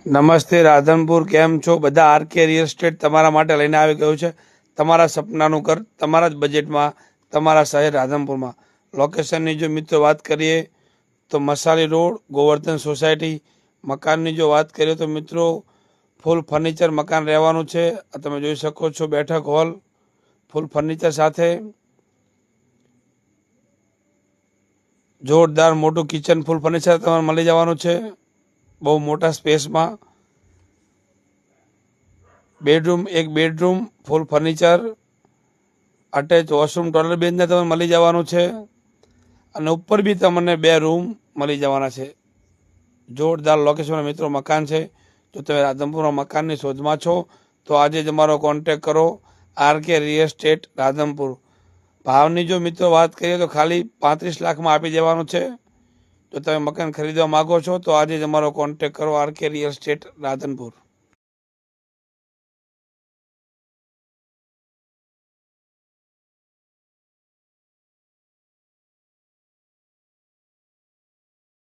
નમસ્તે રાધનપુર, કેમ છો બધા? આરકે રિયલ એસ્ટેટ તમારા માટે લઈને આવી ગયું છે તમારા સપનાનું ઘર તમારા જ બજેટમાં, તમારા શહેર રાધનપુરમાં. લોકેશનની જો મિત્રો વાત કરીએ તો મસાલી રોડ, ગોવર્ધન સોસાયટી. મકાનની જો વાત કરીએ તો મિત્રો ફૂલ ફર્નિચર મકાન રહેવાનું છે. તમે જોઈ શકો છો બેઠક હોલ ફૂલ ફર્નિચર સાથે, જોરદાર મોટું કિચન ફૂલ ફર્નિચર તમારે મળી જવાનું છે બહુ મોટા સ્પેસમાં. બેડરૂમ, એક bedroom full furniture, attach washroom, toilet બેઝને તમને મળી જવાનું છે અને ઉપર બી તમને 2 રૂમ મળી જવાના છે. જોરદાર લોકેશન મિત્રો મકાન છે. જો તમે રાધનપુરમાં મકાનની શોધમાં છો તો આજે જ અમારો કોન્ટેક કરો. RK real estate Radhanpur. ભાવની જો મિત્રો વાત કરીએ તો ખાલી 35 લાખમાં આપી દેવાનું છે. જો તમે મકાન ખરીદવા માગો છો તો આજે જ અમારો કોન્ટેક કરો. RK real estate Radhanpur.